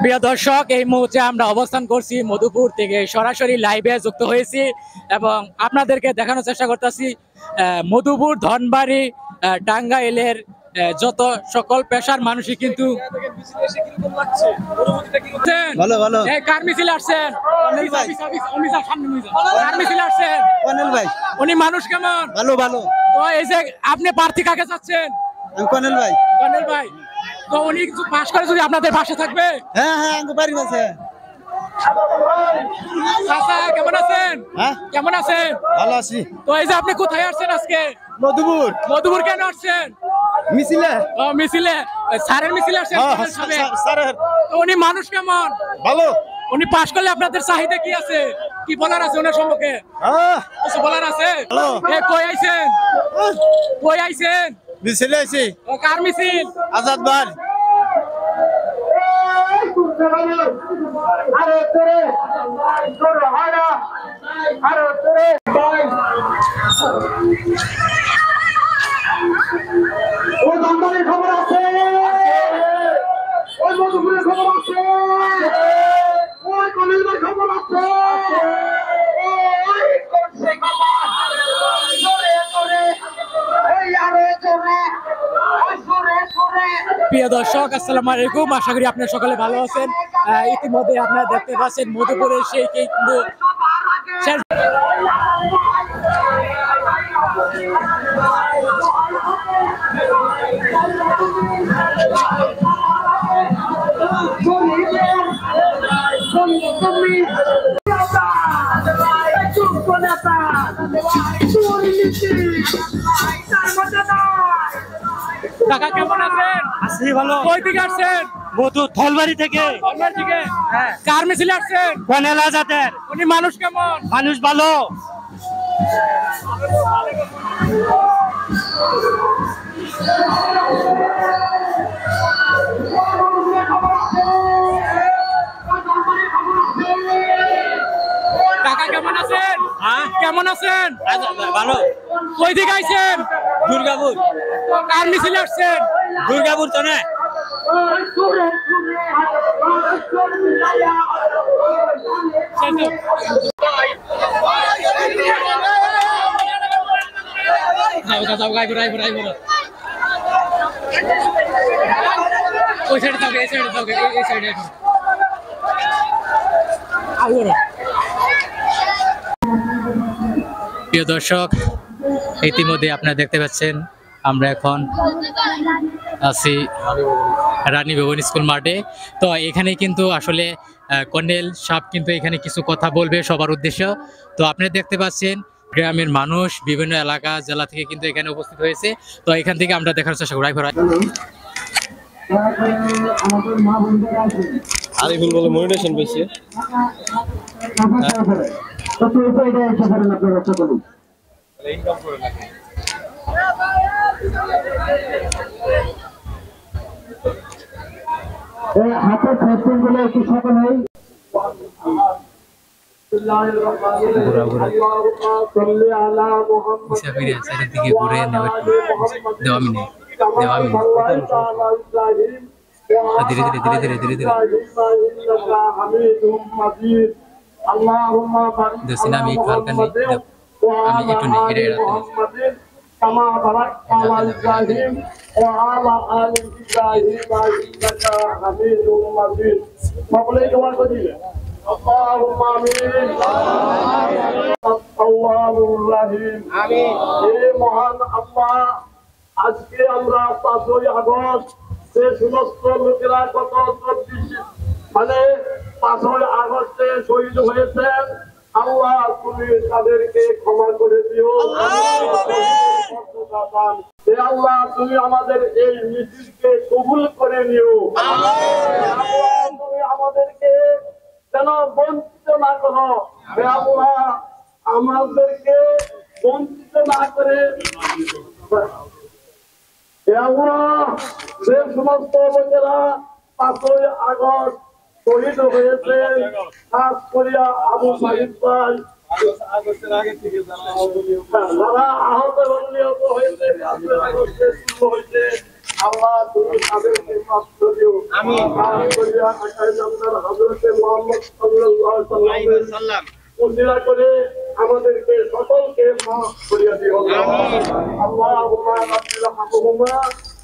প্রিয় দর্শক, এই মুহূর্তে আমরা অবস্থান করছি মধুপুর থেকে সরাসরি লাইভে যুক্ত হয়েছি এবং আপনাদেরকে দেখানোর চেষ্টা করতেছি মধুপুর, ধনবাড়ি, টাঙ্গাইলের যত সকল পেশার মানুষই কিন্তু ভালো ভালো কার মিছিল আসছেন, উনি মানুষ কেমন? ভালো ভালো। তো এই যে আপনি প্রার্থী কাকে চাচ্ছেন? কর্নেল ভাই। কর্নেল ভাই, তো উনি পাশ করে যদি আপনাদের পাশে থাকবে? হ্যাঁ হ্যাঁ, পারি আছে। চাচা কেমন আছেন? কেমন আছেন? ভালো আছি। তো এই যে আপনি কোথায় আসছেন আজকে? মধুপুর। মধুপুর কেন আসছেন? মিছিলে। ও মিছিলে, স্যারের মিছিলে আসছেন? স্যারের। তো উনি মানুষ কেমন? ভালো। উনি পাশ করলে আপনাদের চাহিদা কি আছে, কি বলার আছে ওনার সম্পর্কে? কিছু বলার আছে? কই আইছেন? কই আইছেন? মিছিলে আইছি। ও কার মিছিল? আজাদ ভাই। আরে তোরে তোর হারা, আরে তোরে ওই দমদমের খবর আছে, ওই মধুপুরের খবর আছে, ওই কলেজের খবর আছে, ওই করছে খবর জোরে জোরে, এই আরে জোরে, ওই জোরে জোরে। প্রিয় দর্শক, আসসালামু আলাইকুম, আশা করি আপনারা সকলে ভালো আছেন। ইতিমধ্যে আপনারা দেখতে পাচ্ছেন মধুপুরের সেই কিন্তু কাকা কেমন আছেন? আছি ভালো। কই থেকে আসছেন? মধু থলবাড়ি থেকে। ধনবাড়ি থেকে? হ্যাঁ। কার মিছিলে আসছেন? কর্নেল আজাদের। উনি মানুষ কেমন? মানুষ ভালো। কাকা কেমন আছেন? কেমন আছেন? ভালো। কই থেকে আইছেন? দুর্গাপুর। কার মিছিলে আসছেন? দুর্গাপুর তো না। ওই সাইডে থাকবে, এই সাইডে থাকবে, এই সাইডে। প্রিয় দর্শক, ইতিমধ্যে আপনারা দেখতে পাচ্ছেন আমরা এখন আছি রানী ভবন স্কুল মাঠে। তো এখানে কিন্তু আসলে কর্নেল সাহেব কিন্তু এখানে কিছু কথা বলবে সবার উদ্দেশ্য। তো আপনারা দেখতে পাচ্ছেন গ্রামের মানুষ বিভিন্ন এলাকা জেলা থেকে কিন্তু এখানে উপস্থিত হয়েছে। তো এখান থেকে আমরা দেখার চেষ্টা করি। আরিফুল বলে মনিটেশন পেয়েছে। হাতে ফেসবুক গুলো একটু সকলেই ধীরে ধীরে ধীরে ধীরে ধীরে ধীরে আমি একটু হালকা নেই, আমি একটু নেই, এটা كما باركت على إبراهيم وعلى آل إبراهيم إنك حميد مجيد. مقبولين دعاء كذي. اللهم آمين. اللهم الرحيم. آمين. ये महान अल्लाह আজকে আমরা 5ই আগস্ট যে সমস্ত লোকেরা গত 24 মানে 5ই আগস্টে শহীদ হয়েছেন, আল্লাহ তুমি তাদেরকে ক্ষমা করে দিও। আল্লাহ তুমি আমাদের এই মিছিলকে কবুল করে নিও। তুমি আমাদেরকে যেন বঞ্চিত না করো, আল্লাহ আমাদেরকে বঞ্চিত না করে যে সমস্ত লোকেরা 5ই আগস্ট শহীদ হয়েছে, খাস করিয়া আবু সাইদ ভাই যারা আহত নিহত হয়েছে, আল্লাহ তুমি তাদেরকে মাফ করিও আমিন করিয়া আকাশ আপনার হযরতে মুহাম্মদ সাল্লাল্লাহু আলাইহি ওয়াসাল্লাম উসিলা করে আমাদেরকে সকলকে মাফ করিয়া দিও আমিন আল্লাহুম্মা রাব্বিল হামহুমা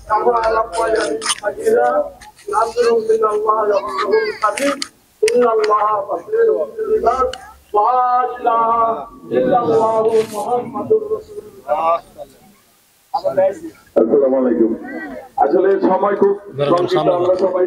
কামা রাব্বায়ানি সাগীরা নাযরুম মিনাল্লাহি ওয়া রাহমাতুল কারীম ইন্নাল্লাহা বাসীরুম বিল ইবাদ লা ইলাহা ইল্লাল্লাহু মুহাম্মাদুর রাসূলুল্লাহ। আসসালামু আলাইকুম। আসলে সময় খুব সংক্ষিপ্ত, আমরা সবাই